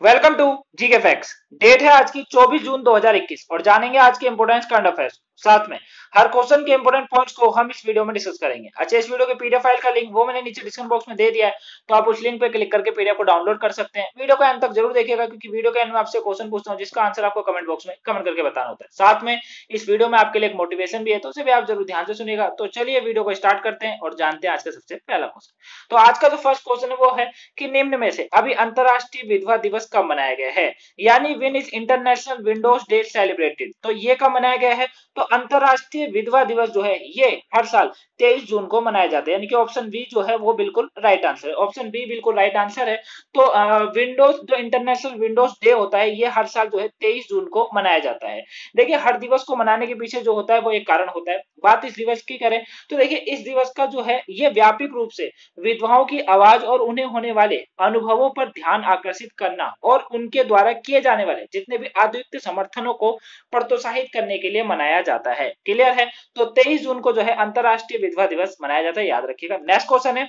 Welcome to GK facts. Date है आज की 24 जून 2021 और जानेंगे आज के इंपोर्टेंट करंट अफेयर्स। साथ में हर क्वेश्चन के इंपोर्टेंट पॉइंट्स को हम इस वीडियो में डिस्कस करेंगे। अच्छा, इस वीडियो के पीडीएफ फाइल का लिंक वो मैंने नीचे डिस्क्रिप्शन बॉक्स में दे दिया है, तो आप उस लिंक पे क्लिक करके पीडीएफ को डाउनलोड कर सकते हैं। वीडियो को अंत तक जरूर देखिएगा क्योंकि वीडियो के एंड में आपसे क्वेश्चन पूछता हूँ जिसका आंसर आपको कमेंट बॉक्स में कमेंट करके बताना होता है। साथ में इस वीडियो में आपके लिए एक मोटिवेशन भी है, तो उसे भी आप जरूर ध्यान से सुनिएगा। तो चलिए वीडियो को स्टार्ट करते हैं और जानते हैं आज का सबसे पहला क्वेश्चन। तो आज का जो फर्स्ट क्वेश्चन है वो है कि निम्न में से अभी अंतरराष्ट्रीय विधवा दिवस कब मनाया गया है, यानी when is international Windows day celebrated. तो ये कब मनाया गया है? तो अंतरराष्ट्रीय विधवा दिवस जो है ये हर साल 23 जून को मनाया जाता है, यानी कि ऑप्शन बी जो है वो बिल्कुल राइट आंसर है। ऑप्शन बी बिल्कुल राइट आंसर है। तो विंडोज जो इंटरनेशनल विंडोज डे होता है ये हर साल जो है 23 जून को मनाया जाता है। देखिए, हर दिवस को मनाने के पीछे जो होता है वो एक कारण होता है। बात इस दिवस की करें तो देखिए, इस दिवस का जो है ये व्यापक रूप से विधवाओं की आवाज और उन्हें होने वाले अनुभवों पर ध्यान आकर्षित करना और उनके द्वारा किए जाने वाले जितने भी अद्वितीय समर्थनों को प्रोत्साहित करने के लिए मनाया जाता है। क्लियर है? तो 23 जून को जो है अंतरराष्ट्रीय विधवा दिवस मनाया जाता है, याद रखिएगा। नेक्स्ट क्वेश्चन है,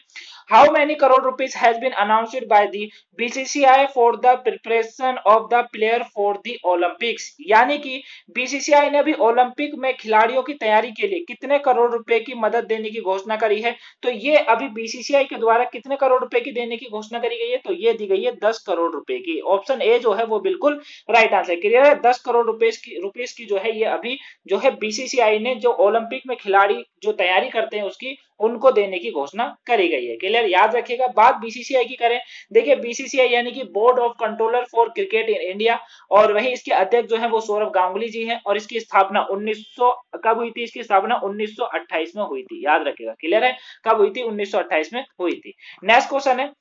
how many crore rupees has been announced by the BCCI for the preparation of the player for the Olympics. यानी कि बीसीसीआई ने अभी ओलंपिक में खिलाड़ियों की तैयारी के लिए कितने करोड़ रुपए की मदद देने की घोषणा करी है? तो ये अभी बीसीसीआई के द्वारा कितने करोड़ रुपए की देने की घोषणा करी गई है? तो ये दी गई है 10 करोड़ रुपए की। ऑप्शन ए जो है वो बिल्कुल राइट आंसर। क्लियर है? 10 करोड़ रुपीस की जो है ये अभी जो है बीसीसीआई ने जो ओलंपिक में खिलाड़ी जो तैयारी करते हैं उसकी उनको देने की घोषणा करी गई है। क्लियर? याद रखिएगा। बात बीसीसीआई की करें, देखिए बीसीसीआई यानी कि board of controller for cricket in India, और वही इसके अध्यक्ष जो है वो सौरभ गांगुली जी हैं, और इसकी स्थापना 1900 कब हुई थी? इसकी स्थापना 1928 में हुई थी, याद रखिएगा। क्लियर है? कब हुई थी? 1928 में हुई थी। नेक्स्ट क्वेश्चन है,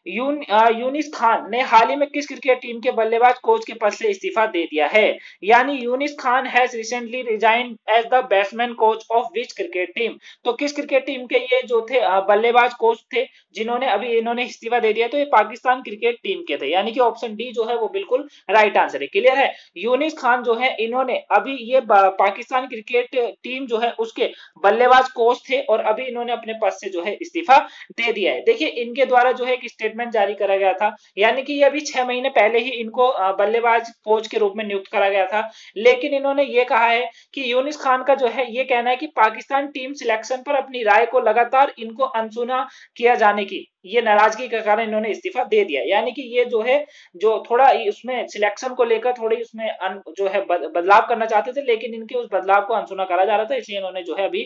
यूनिस खान ने हाल ही में किस क्रिकेट टीम के बल्लेबाज कोच के पद से इस्तीफा दे दिया है? यानी Younis Khan has recently resigned as the batsman coach of which cricket team. तो किस क्रिकेट टीम के ये जो थे बल्लेबाज कोच थे जिन्होंने अभी इन्होंने इस्तीफा दे दिया? तो ये पाकिस्तान क्रिकेट टीम के थे, यानी कि ऑप्शन डी जो है वो बिल्कुल राइट आंसर है। क्लियर है? यूनिस खान जो है इन्होंने अभी ये पाकिस्तान क्रिकेट टीम जो है उसके बल्लेबाज कोच थे और अभी इन्होंने अपने पद से जो है इस्तीफा दे दिया है। देखिए, इनके द्वारा जो है एक स्टेटमेंट जारी करा गया था, यानी कि ये अभी 6 महीने पहले ही इनको बल्लेबाज कोच के रूप में नियुक्त करा गया था, लेकिन इन्होंने ये कहा है कि यूनिस खान का जो है ये कहना है कि पाकिस्तान टीम सिलेक्शन पर अपनी राय को लगातार इनको अनसुना किया जाने की ये नाराजगी के कारण इन्होंने इस्तीफा दे दिया। यानी कि ये जो है जो थोड़ा उसमें सिलेक्शन को लेकर थोड़ी उसमें जो है बदलाव करना चाहते थे, लेकिन इनके उस बदलाव को अनसुना करा जा रहा था, इसलिए इन्होंने जो है अभी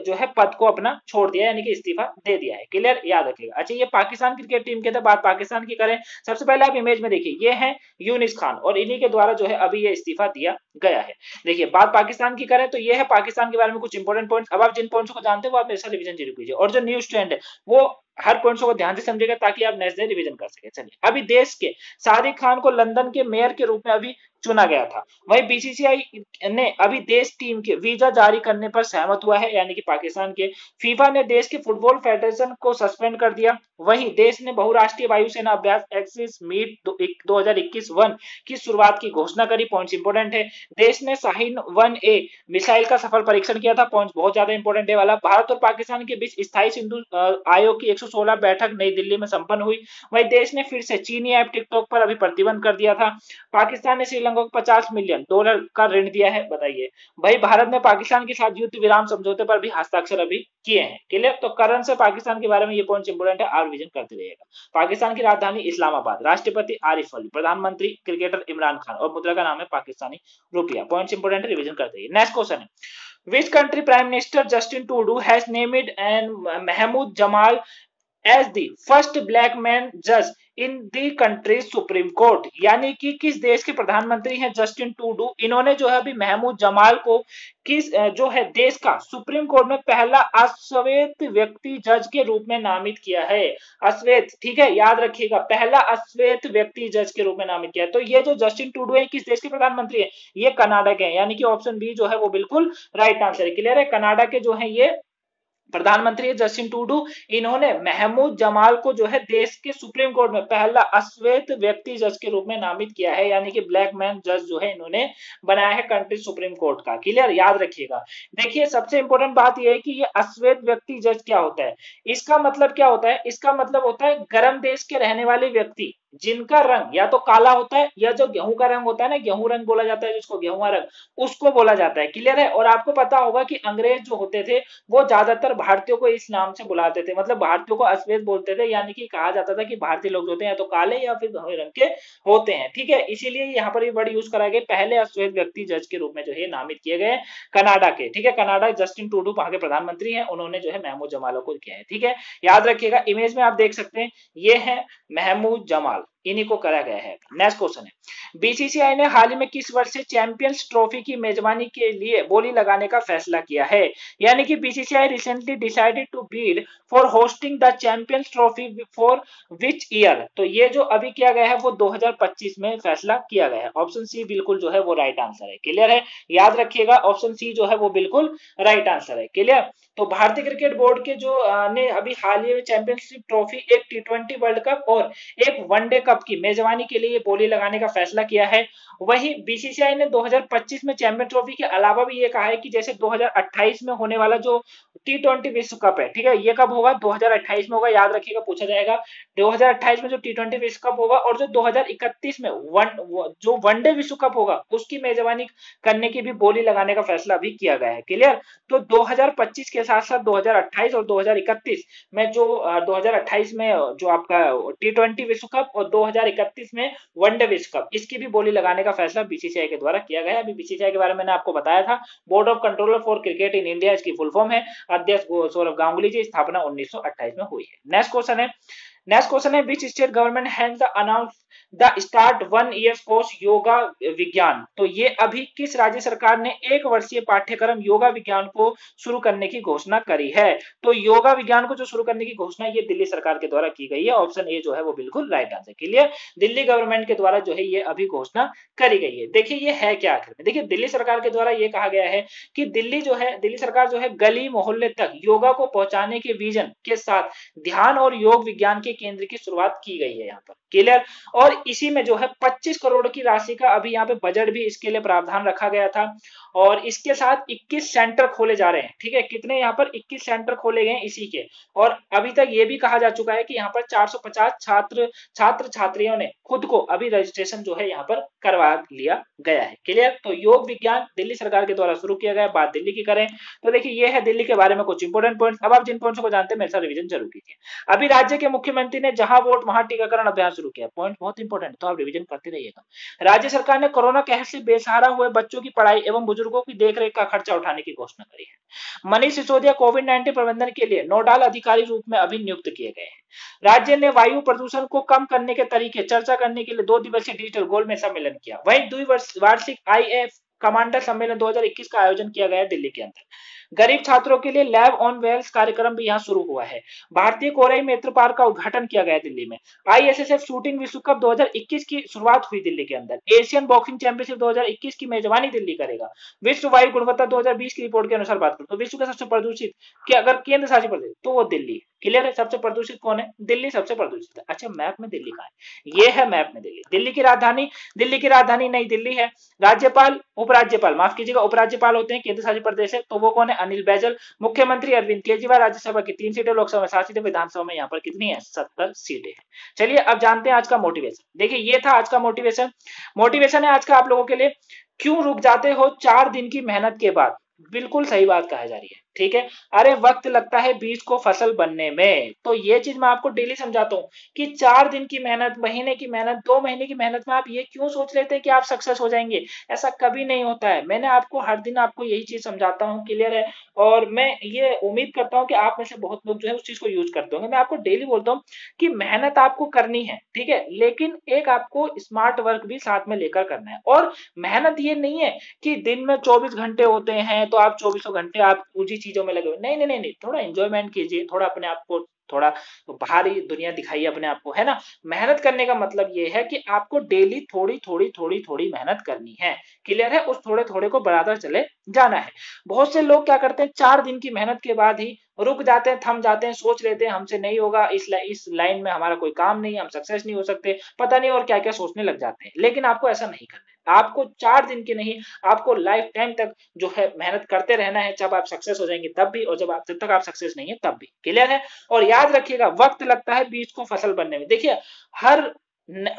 जो है पद को अपना छोड़ दिया, यानी कि इस्तीफा दे दिया है। क्लियर? याद रखिएगा। अच्छा, ये पाकिस्तान क्रिकेट टीम के थे। बात पाकिस्तान की करें, सबसे पहले आप इमेज में देखिए, ये है यूनिस खान और इन्हीं के द्वारा जो है अभी ये इस्तीफा दिया गया है। देखिए, बात पाकिस्तान की करें तो ये है पाकिस्तान के बारे में कुछ इंपोर्टेंट पॉइंट्स। अब आप जिन पॉइंट्स को जानते हो आप मेरे साथ रिवीजन जरूर कीजिए, और जो न्यूज ट्रेंड है वो हर पॉइंट्स को ध्यान से समझेगा ताकि आप नेक्स्ट डे रिवीजन कर सके। चलिए, अभी देश के सादिक खान को लंदन के मेयर के रूप में अभी चुना गया था। वही बीसीसीआई ने अभी देश टीम के वीजा जारी करने पर सहमत हुआ है, यानी कि पाकिस्तान के। फीफा ने देश के फुटबॉल फेडरेशन को सस्पेंड कर दिया। वहीं देश ने बहुराष्ट्रीय वायुसेना अभ्यास एक्सिस मीट 2021-1 की शुरुआत की घोषणा करी। पॉइंट्स इंपोर्टेंट है। देश ने शाहीन 1A मिसाइल का सफल परीक्षण किया था। पॉइंट्स बहुत ज्यादा इंपोर्टेंट है वाला। भारत और पाकिस्तान के बीच स्थायी सिंधु आयोग की 116 बैठक नई दिल्ली में संपन्न हुई। वहीं देश ने फिर से चीनी ऐप टिकटॉक पर अभी प्रतिबंध कर दिया था। पाकिस्तान ने श्रीलंका को $50 मिलियन का ऋण दिया है। बताइए, भाई भारत ने पाकिस्तान के साथ युद्ध विराम समझौते पर भी हस्ताक्षर अभी किए हैं। क्लियर? तो करंट से पाकिस्तान के बारे में ये पॉइंट इंपोर्टेंट है, आप रिवीजन करते रहिएगा। पाकिस्तान की राजधानी इस्लामाबाद, राष्ट्रपति आरिफ अलवी, प्रधानमंत्री क्रिकेटर इमरान खान, और मुद्रा का नाम है पाकिस्तानी रुपया। पॉइंट्स इंपोर्टेंट है, रिवीजन करते रहिए। नेक्स्ट क्वेश्चन है, which country prime minister Justin Trudeau has named and Mahmoud Jamal as the first black man judge in the country's supreme court। यानी कि किस देश के प्रधानमंत्री हैं जस्टिन टूडू, इन्होंने जो है अभी महमूद जमाल को किस जो है देश का सुप्रीम कोर्ट में पहला अश्वेत व्यक्ति जज के रूप में नामित किया है। अश्वेत, ठीक है, याद रखिएगा, पहला अश्वेत व्यक्ति जज के रूप में नामित किया है। तो ये जो जस्टिन टूडू है किस देश के प्रधानमंत्री है? ये कनाडा के हैं, यानी कि ऑप्शन बी जो है वो बिल्कुल राइट आंसर है। क्लियर है? कनाडा के जो है ये प्रधानमंत्री है जस्टिन टूडू। इन्होंने महमूद जमाल को जो है देश के सुप्रीम कोर्ट में पहला अश्वेत व्यक्ति जज के रूप में नामित किया है, यानी कि ब्लैक मैन जज जो है इन्होंने बनाया है कंट्री सुप्रीम कोर्ट का। क्लियर? याद रखिएगा। देखिए, सबसे इंपॉर्टेंट बात यह है कि ये अश्वेत व्यक्ति जज क्या होता है। इसका मतलब क्या होता है? इसका मतलब होता है गर्म देश के रहने वाले व्यक्ति जिनका रंग या तो काला होता है या जो गेहूं का रंग होता है ना, गेहूं रंग बोला जाता है जिसको, गेहुआ रंग, उसको बोला जाता है। क्लियर है। और आपको पता होगा कि अंग्रेज जो होते थे वो ज्यादातर भारतीयों को इस नाम से बुलाते थे, मतलब भारतीयों को अश्वेत बोलते थे, यानी कि कहा जाता था कि भारतीय लोग जो होते हैं या तो काले या फिर भूरे रंग के होते हैं। ठीक है, इसीलिए यहाँ पर ये वर्ड यूज करा गया। पहले अश्वेत व्यक्ति जज के रूप में जो है नामित किए गए कनाडा के। ठीक है, कनाडा, जस्टिन ट्रूडो वहां के प्रधानमंत्री हैं, उन्होंने जो है महमूद जमालो को किया है। ठीक है, याद रखिएगा। इमेज में आप देख सकते हैं ये है महमूद जमाल, इन्हीं को करा गया है। नेक्स्ट क्वेश्चन है, बीसीसीआई ने हाल ही में किस वर्ष से चैंपियंस ट्रॉफी की मेजबानी के लिए बोली लगाने का फैसला किया है? यानी कि BCCI recently decided to bid for hosting the Champions Trophy for which year? तो ये जो अभी किया गया है वो 2025 में फैसला किया गया है। ऑप्शन सी बिल्कुल जो है वो राइट आंसर है। क्लियर है, याद रखिएगा, ऑप्शन सी जो है वो बिल्कुल राइट आंसर है। क्लियर। तो भारतीय क्रिकेट बोर्ड के जो ने अभी हाल ही में चैंपियनशिप ट्रॉफी, एक टी20 वर्ल्ड कप और एक वनडे कप की मेजबानी के लिए बोली लगाने का फैसला किया है। वहीं बीसीसीआई ने 2025 में चैंपियन ट्रॉफी के अलावा भी ये कहा है कि जैसे 2028 में होने वाला जो टी20 विश्व कप है, ठीक है, ये कब होगा? 2028 में होगा। याद रखिएगा, पूछा जाएगा। 2028 में जो टी20 विश्व कप होगा और जो 2031 में जो वनडे विश्व कप होगा उसकी मेजबानी करने की भी बोली लगाने का फैसला भी किया गया है। क्लियर। तो 2025 के साथ साथ 2028 और 2031 में जो 2028 में जो आपका टी20 विश्व कप और 2031 में वनडे विश्व कप, इसकी भी बोली लगाने का फैसला बीसीसीआई के द्वारा किया गया है। अभी बीसीसीआई के बारे में मैंने आपको बताया था, board of controller for cricket in India इसकी फुल फॉर्म है। अध्यक्ष सौरभ गांगुली जी, स्थापना 1928 में हुई है। नेक्स्ट क्वेश्चन है which state government has announce the start 1 year course yoga विज्ञान? तो ये अभी किस राज्य सरकार ने 1 वर्षीय पाठ्यक्रम योगा विज्ञान को शुरू करने की घोषणा करी है? तो योगा विज्ञान को जो शुरू करने की घोषणा ये दिल्ली सरकार के द्वारा की गई है। ऑप्शन ए जो है वो बिल्कुल right answer. Clear, Delhi government के द्वारा जो है ये अभी घोषणा करी गई है। देखिए ये है क्या आखिर में, देखिए दिल्ली सरकार के द्वारा ये कहा गया है कि दिल्ली सरकार जो है गली मोहल्ले तक योगा को पहुंचाने के विजन के साथ ध्यान और योग विज्ञान के केंद्र की शुरुआत की गई है यहाँ पर। क्लियर। और इसी में जो है 25 करोड़ की राशि का अभी यहाँ पे बजट भी इसके लिए प्रावधान रखा गया था। और इसके साथ 21 सेंटर खोले जा रहे हैं। ठीक है, कितने यहाँ पर 21 सेंटर खोले गए इसी के। और अभी तक ये भी कहा जा चुका है कि यहाँ पर 450 छात्र छात्रियों ने खुद को अभी रजिस्ट्रेशन जो है यहाँ पर करवा लिया गया है। क्लियर। तो योग विज्ञान दिल्ली सरकार के द्वारा शुरू किया गया। बात दिल्ली की करें तो देखिए ये है दिल्ली के बारे में कुछ इंपोर्टेंट पॉइंट्स। अब आप जिन पॉइंट्स को जानते हैं मेरे साथ रिवीजन जरूर कीजिए। अभी राज्य के मुख्यमंत्री ने जहां वोट वहां टीकाकरण अभियान शुरू किया। पॉइंट बहुत इंपॉर्टेंट, तो आप रिवीजन करते रहिएगा। राज्य सरकार ने कोरोना कहर से बेसहारा हुए बच्चों की पढ़ाई एवं बुजुर्गों की देखरेख का खर्चा उठाने की घोषणा करी है। मनीष सिसोदिया कोविड-19 प्रबंधन के लिए नोडल अधिकारी रूप में अभी नियुक्त किए गए हैं। राज्य ने वायु प्रदूषण को कम करने के तरीके चर्चा करने के लिए 2 दिवसीय डिजिटल गोलमेज सम्मेलन किया। वहीं द्विवार्षिक आईएफ कमांडर सम्मेलन 2021 का आयोजन किया गया दिल्ली के अंदर। गरीब छात्रों के लिए लैब ऑन व्हील्स कार्यक्रम भी यहां शुरू हुआ है। भारतीय कोरियाई मित्र पार्क का उद्घाटन किया गया दिल्ली में। आईएसएसएफ शूटिंग विश्व कप 2021 की शुरुआत हुई दिल्ली के अंदर। एशियन बॉक्सिंग चैंपियनशिप 2021 की मेजबानी दिल्ली करेगा। विश्व वायु गुणवत्ता 2020 की रिपोर्ट के अनुसार बात करें तो विश्व का सबसे प्रदूषित कि अगर केंद्र शासित प्रदेश तो वो दिल्ली। क्लियर है, सबसे प्रदूषित कौन है? दिल्ली सबसे प्रदूषित है। अच्छा, मैप में दिल्ली कहां है? ये है मैप में दिल्ली। दिल्ली की राजधानी नई दिल्ली है। राज्यपाल, उपराज्यपाल, माफ कीजिएगा, उपराज्यपाल होते हैं केंद्र शासित प्रदेश है, तो वो कौन है? अनिल बैजल। मुख्यमंत्री अरविंद केजरीवाल। राज्यसभा की 3 सीटें, लोकसभा में 7 सीटें, विधानसभा में यहाँ पर कितनी है? 70 सीटें हैं। चलिए अब जानते हैं आज का मोटिवेशन। देखिए ये था आज का मोटिवेशन है आज का आप लोगों के लिए। क्यों रुक जाते हो 4 दिन की मेहनत के बाद? बिल्कुल सही बात कहा जा रही है। ठीक है, अरे वक्त लगता है बीज को फसल बनने में। तो ये चीज मैं आपको डेली समझाता हूँ कि 4 दिन की मेहनत, महीने की मेहनत, 2 महीने की मेहनत में आप ये क्यों सोच लेते हैं कि आप सक्सेस हो जाएंगे? ऐसा कभी नहीं होता है। मैंने आपको हर दिन आपको यही चीज समझाता हूँ। क्लियर है। और मैं ये उम्मीद करता हूँ कि आप में से बहुत लोग जो है उस चीज को यूज करते होंगे। मैं आपको डेली बोलता हूँ कि मेहनत आपको करनी है, ठीक है, लेकिन एक आपको स्मार्ट वर्क भी साथ में लेकर करना है। और मेहनत ये नहीं है कि दिन में 24 घंटे होते हैं तो आप 24 घंटे आप उसी चीजों में लगे हुए। नहीं नहीं नहीं नहीं, थोड़ा एंजॉयमेंट कीजिए, थोड़ा अपने आप को थोड़ा बाहरी दुनिया दिखाइए अपने आप को, है ना। मेहनत करने का मतलब ये है कि आपको डेली थोड़ी थोड़ी थोड़ी थोड़ी मेहनत करनी है। क्लियर है, उस थोड़े थोड़े को बढ़ाता चले जाना है। बहुत से लोग क्या करते हैं, 4 दिन की मेहनत के बाद ही रुक जाते हैं, थम जाते हैं, सोच लेते हैं हमसे नहीं होगा, इस लाइन में हमारा कोई काम नहीं है, हम सक्सेस नहीं हो सकते, पता नहीं और क्या क्या सोचने लग जाते हैं। लेकिन आपको ऐसा नहीं करना है। आपको 4 दिन की नहीं, आपको लाइफ टाइम तक जो है मेहनत करते रहना है। जब आप सक्सेस हो जाएंगे तब भी, और जब तक आप सक्सेस नहीं है तब भी। क्लियर है। और याद रखिएगा, वक्त लगता है बीज को फसल बनने में। देखिए हर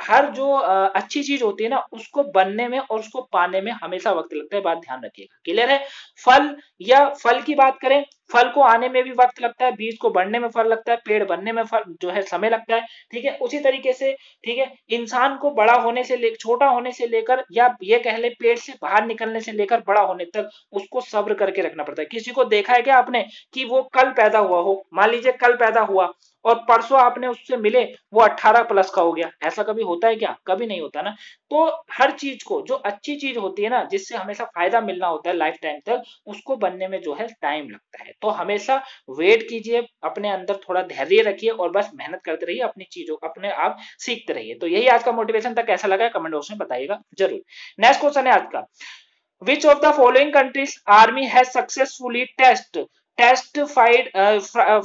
हर जो अच्छी चीज होती है ना, उसको बनने में और उसको पाने में हमेशा वक्त लगता है, बात ध्यान रखिएगा। क्लियर है? फल, या फल की बात करें, फल को आने में भी वक्त लगता है, बीज को बढ़ने में फल लगता है, पेड़ बनने में फल जो है समय लगता है। ठीक है, उसी तरीके से ठीक है, इंसान को बड़ा होने से छोटा होने से लेकर, या ये कह ले पेड़ से बाहर निकलने से लेकर बड़ा होने तक उसको सब्र करके रखना पड़ता है। किसी को देखा है क्या आपने कि वो कल पैदा हुआ हो, मान लीजिए कल पैदा हुआ और परसों आपने उससे मिले वो 18 प्लस का हो गया, ऐसा कभी होता है क्या? कभी नहीं होता ना। तो हर चीज को, जो अच्छी चीज होती है ना, जिससे हमेशा फायदा मिलना होता है लाइफ टाइम तक, उसको बनने में जो है टाइम लगता है। तो हमेशा वेट कीजिए, अपने अंदर थोड़ा धैर्य रखिए और बस मेहनत करते रहिए, अपनी चीजों अपने आप सीखते रहिए। तो यही आज का मोटिवेशन था, कैसा लगा कमेंट बॉक्स में बताइएगा जरूर। नेक्स्ट क्वेश्चन है आज का, which of the following countries army has successfully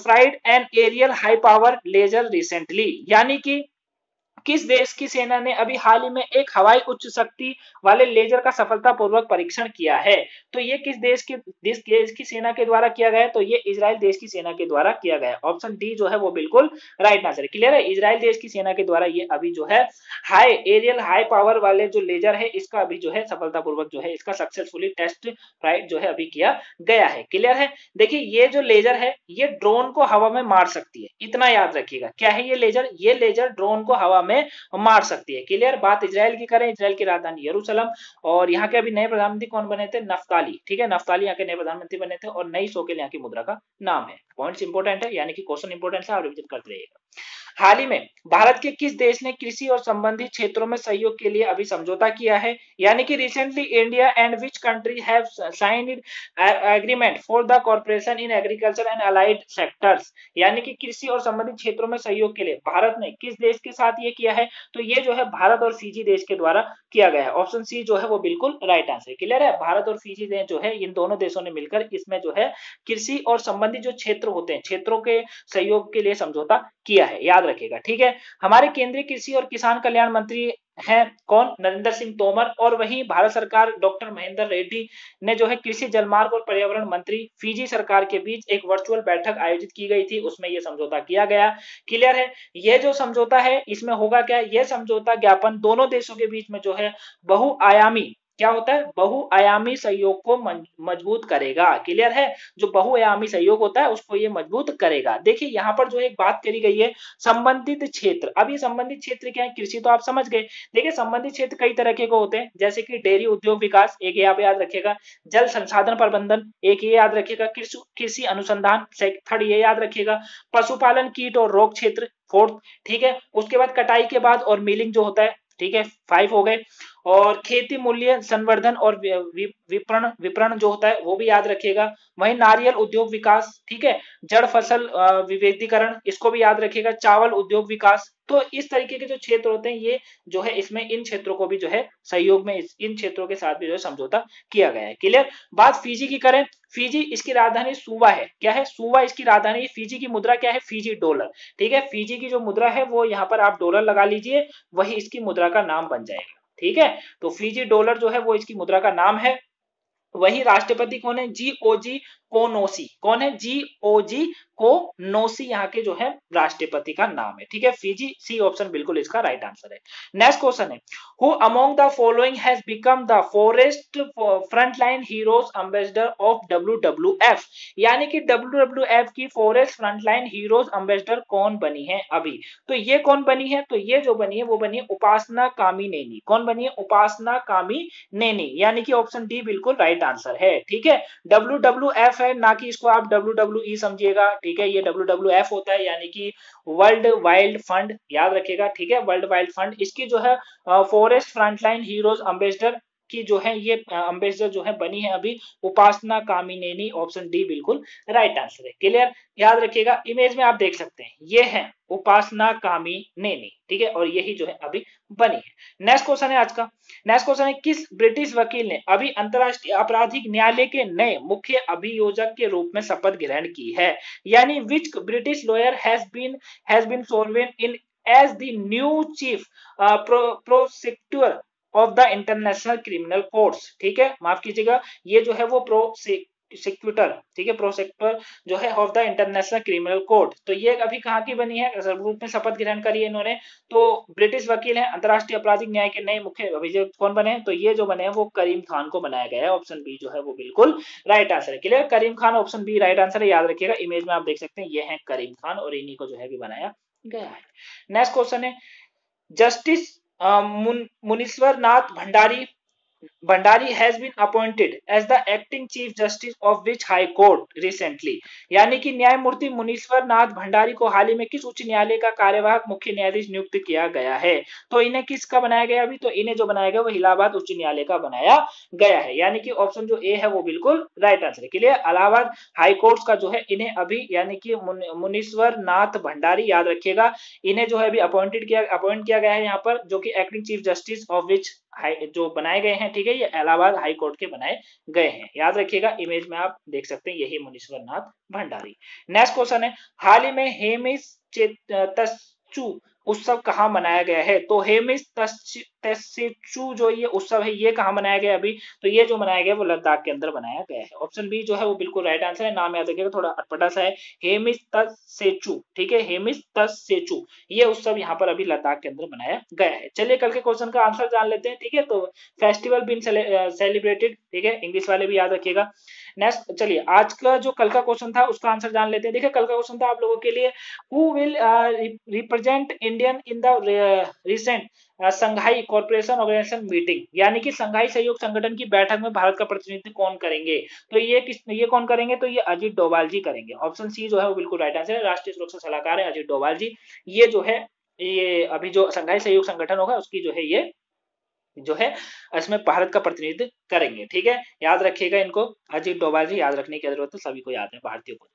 fried an aerial high power laser recently? यानी कि किस देश की सेना ने अभी हाल ही में एक हवाई उच्च शक्ति वाले लेजर का सफलतापूर्वक परीक्षण किया है? तो ये किस देश की सेना के द्वारा किया गया है? तो ये इजराइल देश की सेना के द्वारा किया गया है। ऑप्शन डी जो है वो बिल्कुल राइट आंसर है। क्लियर है? इजराइल देश की सेना के द्वारा ये अभी जो है हाई पावर वाले जो लेजर है, इसका अभी जो है सफलतापूर्वक जो है इसका सक्सेसफुली टेस्ट फ्लाइट जो है अभी किया गया है। क्लियर है? देखिए ये जो लेजर है ये ड्रोन को हवा में मार सकती है, इतना याद रखिएगा। क्या है ये लेजर? ये लेजर ड्रोन को हवा में मार सकती है। क्लियर? बात इजराइल की करें, इजराइल की राजधानी यरूशलेम, और यहाँ के अभी नए प्रधानमंत्री कौन बने थे? नफ्ताली। ठीक है, नफ्ताली यहाँ के नए प्रधानमंत्री बने थे, और नई शोकेल यहाँ की मुद्रा का नाम है। पॉइंट्स इंपोर्टेंट है, यानी कि क्वेश्चन इंपोर्टेंट है, आप रिविजन करते रहिएगा। हाल ही में भारत के किस देश ने कृषि और संबंधित क्षेत्रों में सहयोग के लिए अभी समझौता किया है? यानी कि recently India and which country have signed agreement for the corporation in agriculture and allied sectors? यानी कि कृषि और संबंधित क्षेत्रों में सहयोग के लिए भारत ने किस देश के साथ ये किया है? तो ये जो है भारत और फिजी देश के द्वारा किया गया है। ऑप्शन सी जो है वो बिल्कुल राइट आंसर है। क्लियर है? भारत और फिजी देश जो है, इन दोनों देशों ने मिलकर इसमें जो है कृषि और संबंधित जो क्षेत्र होते हैं, क्षेत्रों के सहयोग के लिए समझौता किया है, याद रखिएगा। ठीक है, हमारे केंद्रीय कृषि और किसान कल्याण मंत्री हैं कौन? नरेंद्र सिंह तोमर। और वहीं भारत सरकार डॉक्टर महेंद्र रेड्डी ने जो है कृषि, जलमार्ग और पर्यावरण मंत्री फिजी सरकार के बीच एक वर्चुअल बैठक आयोजित की गई थी, उसमें यह समझौता किया गया। क्लियर है? यह जो समझौता है इसमें होगा क्या? यह समझौता ज्ञापन दोनों देशों के बीच में जो है बहुआयामी, क्या होता है? बहुआयामी सहयोग को मजबूत करेगा। क्लियर है? जो बहुआयामी सहयोग होता है उसको ये मजबूत करेगा। देखिए यहाँ पर जो एक बात करी गई है संबंधित क्षेत्र। अब ये संबंधित क्षेत्र क्या है? कृषि तो आप समझ गए। देखिए संबंधित क्षेत्र कई तरह के को होते हैं, जैसे कि डेयरी उद्योग विकास, एक ये आप याद रखिएगा। जल संसाधन प्रबंधन, एक ये याद रखिएगा। कृषि अनुसंधान, थर्ड ये याद रखिएगा। पशुपालन, कीट और रोग क्षेत्र, फोर्थ। ठीक है, उसके बाद कटाई के बाद और मिलिंग जो होता है, ठीक है, 5 हो गए। और खेती मूल्य संवर्धन और विपणन विपणन जो होता है वो भी याद रखिएगा। वहीं नारियल उद्योग विकास, ठीक है, जड़ फसल विविधीकरण, इसको भी याद रखिएगा। चावल उद्योग विकास। तो इस तरीके के जो क्षेत्र होते हैं ये जो है, इसमें इन क्षेत्रों को भी जो है सहयोग में इन क्षेत्रों के साथ भी जो है समझौता किया गया है। क्लियर? बात फिजी की करें, फिजी इसकी राजधानी सुवा है। क्या है? सुवा इसकी राजधानी। फिजी की मुद्रा क्या है? Fiji dollar. ठीक है, फिजी की जो मुद्रा है वो यहाँ पर आप डॉलर लगा लीजिए, वही इसकी मुद्रा का नाम बन जाएगा। ठीक है, तो फिजी डॉलर जो है वो इसकी मुद्रा का नाम है। वही राष्ट्रपति कौन है? जीओजी कोनोसी। कौन है? जीओजी कोनोसी यहाँ के जो है राष्ट्रपति का नाम है। ठीक है, फिजी, सी ऑप्शन बिल्कुल इसका राइट आंसर है। नेक्स्ट क्वेश्चन है, who among the following has become the forest frontline heroes ambassador of WWF? यानी कि डब्ल्यूडब्ल्यूएफ की फॉरेस्ट फ्रंटलाइन हीरोज एम्बेसडर कौन बनी है अभी? तो ये कौन बनी है? तो ये जो बनी है वो बनी है उपासना कामिनेनी। कौन बनी है? उपासना कामिनेनी, यानी कि ऑप्शन डी बिल्कुल राइट आंसर है। ठीक है, डब्ल्यूडब्ल्यूएफ है, ना कि इसको आप डब्ल्यूडब्ल्यूई समझिएगा। ठीक है, ये डब्ल्यूडब्ल्यूएफ होता है, यानी कि वर्ल्ड वाइल्ड फंड, याद रखिएगा। ठीक है, वर्ल्ड वाइल्ड फंड, इसकी जो है फॉरेस्ट फ्रंटलाइन हीरोज एम्बेसडर की जो है ये एम्बेसडर जो है बनी है अभी उपासना कामिनेनी। ऑप्शन डी बिल्कुल राइट आंसर है। क्लियर? याद रखिएगा, इमेज में आप देख सकते हैं ये है उपासना कामिनेनी। ठीक है, और यही जो है अभी बनी है। नेक्स्ट क्वेश्चन है आज का। नेक्स्ट क्वेश्चन है, किस ब्रिटिश वकील ने अभी अंतरराष्ट्रीय आपराधिक न्यायालय के नए मुख्य अभियोजक के रूप में शपथ ग्रहण की है? यानी which British lawyer has been sworn in as the new chief prosecutor of the international criminal courts? ठीक है, माफ कीजिएगा, ये जो है वो प्रोसिक्यूटर, ठीक है, प्रोसेक्टर जो है of the international criminal court. तो ये अभी कहाँ की बनी है, रूप में शपथ ग्रहण करी है इन्होंने। तो ब्रिटिश वकील हैं, अंतर्राष्ट्रीय आपराधिक न्याय के नए मुख्य अभियुक्त कौन बने हैं, तो ये जो बने हैं वो करीम खान को बनाया गया है। ऑप्शन बी जो है वो बिल्कुल राइट आंसर है। Clear, Karim Khan, option B right answer है, याद रखिएगा। इमेज में आप देख सकते हैं ये है करीम खान और इन्हीं को जो है भी बनाया गया है। नेक्स्ट क्वेश्चन है, justice Munishwar Nath Bhandari has been appointed as the acting chief justice of which high court recently। यानी कि न्यायमूर्ति मुनीश्वर नाथ भंडारी को हाल ही में किस उच्च न्यायालय का कार्यवाहक मुख्य न्यायाधीश नियुक्त किया गया है। तो इन्हें किसका बनाया गया अभी, तो इन्हें जो बनाया गया वो इलाहाबाद उच्च न्यायालय का बनाया गया है। यानी कि ऑप्शन जो ए है वो बिल्कुल राइट आंसर है। क्लियर, इलाहाबाद हाई कोर्ट का जो है इन्हें अभी यानी कि मुनीश्वर नाथ भंडारी, याद रखिएगा, इन्हें जो है अभी अपॉइंट किया गया है यहाँ पर, जो कि acting chief justice of which जो बनाए गए हैं, ठीक है, ये इलाहाबाद हाई कोर्ट के बनाए गए हैं, याद रखिएगा। इमेज में आप देख सकते हैं यही मुनीश्वर नाथ भंडारी। नेक्स्ट क्वेश्चन है, हाल ही में हेमिस तस्चु उत्सव कहाँ मनाया गया है। तो हेमिस तस्चु जो ये उत्सव है ये कहाँ मनाया गया अभी, तो ये जो मनाया गया वो लद्दाख के अंदर बनाया गया है। ऑप्शन बी जो है वो बिल्कुल राइट आंसर है। नाम याद रखिएगा, थोड़ा अटपटा सा है, हेमिस तस्चु, ठीक है, हेमिस तस्चु, ये उत्सव यहाँ पर अभी लद्दाख के अंदर बनाया गया है। चलिए कल के क्वेश्चन का आंसर जान लेते हैं, ठीक है। तो फेस्टिवल बीन सेलिब्रेटेड, ठीक है, इंग्लिश वाले भी याद रखिएगा। नेक्स्ट चलिए आज का जो कल का क्वेश्चन था उसका आंसर जान लेते हैं। देखिए कल का क्वेश्चन था आप लोगों के लिए, who will represent Indian in the recent Shanghai corporation organisation meeting. यानी कि संघाई सहयोग संगठन की बैठक में भारत का प्रतिनिधित्व कौन करेंगे, तो ये कौन करेंगे, तो ये अजीत डोभाल जी करेंगे। ऑप्शन सी जो है वो बिल्कुल राइट आंसर है, राष्ट्रीय सुरक्षा सलाहकार है अजीत डोभाल जी। ये जो है ये अभी जो संघाई सहयोग संगठन होगा उसकी जो है ये जो है इसमें भारत का प्रतिनिधित्व करेंगे, ठीक है, याद रखिएगा इनको, अजीत डोभाल जी, याद रखने की जरूरत है, सभी को याद है भारतीयों को।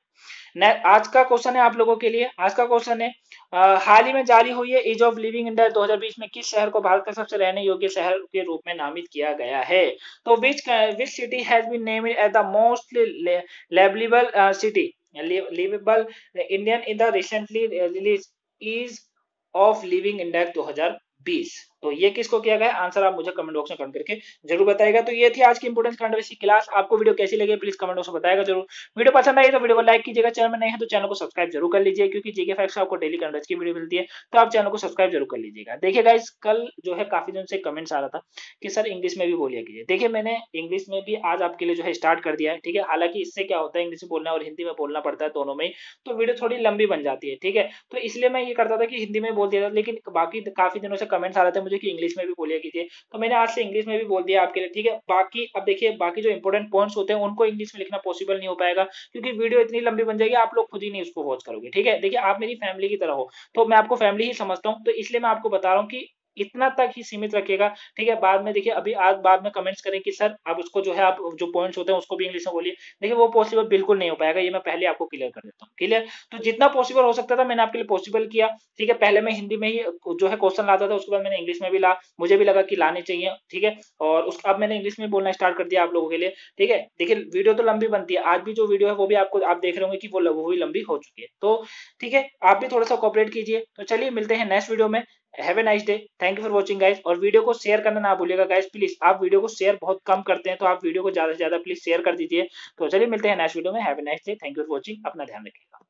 आज का क्वेश्चन है आप लोगों के लिए, आज का क्वेश्चन है, हाल ही में जारी हुई है ईज ऑफ लिविंग इंडेक्स 2020 में किस शहर को भारत का सबसे रहने योग्य शहर के रूप में नामित किया गया है। तो which city has been named as the most liveable city liveable Indian in the recently release ease of living index 2020। तो ये किसको किया गया, आंसर आप मुझे कमेंट बॉक्स में कमेंट करके जरूर बताएगा। तो ये थी आज की इंपोर्टेंस करंट अफेयर्स की क्लास। आपको वीडियो कैसी लगी प्लीज कमेंट बॉक्स में बताएगा जरूर। वीडियो पसंद आई तो वीडियो को लाइक कीजिएगा, चैनल में नए हैं तो चैनल को सब्सक्राइब जरूर कर लीजिए, क्योंकि जीके फैक्ट्स आपको डेली करंट अफेयर्स की वीडियो मिलती है, तो आप चैनल को सब्सक्राइब जरूर कर लीजिएगा। देखिए गाइस, कल जो है काफी दिन से कमेंट्स आ रहा था कि सर इंग्लिश में भी बोलिए कीजिए। देखिए मैंने इंग्लिश में भी आज आपके लिए जो है स्टार्ट कर दिया है, ठीक है। हालांकि इससे क्या होता है, इंग्लिश में बोलना और हिंदी में बोलना पड़ता है दोनों में, तो वीडियो थोड़ी लंबी बन जाती है, ठीक है। तो इसलिए मैं ये करता था कि हिंदी में बोल दिया था, लेकिन बाकी काफी दिनों से कमेंट्स आ रहे थे मुझे कि इंग्लिश में भी बोलिए कीजिए, तो मैंने आज से इंग्लिश में भी बोल दिया आपके लिए, ठीक है। बाकी अब देखिए, बाकी जो इंपोर्टेंट पॉइंट्स होते हैं उनको इंग्लिश में लिखना पॉसिबल नहीं हो पाएगा, क्योंकि वीडियो इतनी लंबी बन जाएगी, आप लोग खुद ही नहीं उसको वॉच करोगे, ठीक है। देखिए आप मेरी फैमिली की तरह हो, तो मैं आपको फैमिली ही समझता हूँ, तो इसलिए मैं आपको बता रहा हूँ कि इतना तक ही सीमित रखिएगा, ठीक है। बाद में देखिए, अभी आज बाद में कमेंट्स करें कि सर आप उसको जो है आप जो पॉइंट्स होते हैं उसको भी इंग्लिश में बोलिए, देखिए वो पॉसिबल बिल्कुल नहीं हो पाएगा, ये मैं पहले आपको क्लियर कर देता हूँ, क्लियर। तो जितना पॉसिबल हो सकता था मैंने आपके लिए पॉसिबल किया, ठीक है। पहले मैं हिंदी में ही जो है क्वेश्चन लाता था, उसके बाद मैंने इंग्लिश में भी ला, मुझे भी लगा कि लाने चाहिए, ठीक है। और उस अब मैंने इंग्लिश में बोलना स्टार्ट कर दिया आप लोगों के लिए, ठीक है। देखिए वीडियो तो लंबी बनती है, आज भी जो वीडियो है वो भी आपको आप देख रहे होंगे कि वो भी लंबी हो चुकी है, तो ठीक है, आप भी थोड़ा सा कोऑपरेट कीजिए। तो चलिए मिलते हैं नेक्स्ट वीडियो में। Have a nice day, thank you for watching guys. और वीडियो को शेयर करना ना भूलिएगा गाइस प्लीज, आप वीडियो को शेयर बहुत कम करते हैं, तो आप वीडियो को ज्यादा से ज्यादा प्लीज शेयर कर दीजिए। तो चलिए मिलते हैं नेक्स्ट वीडियो में। Have a nice day, thank you for watching, अपना ध्यान रखिएगा।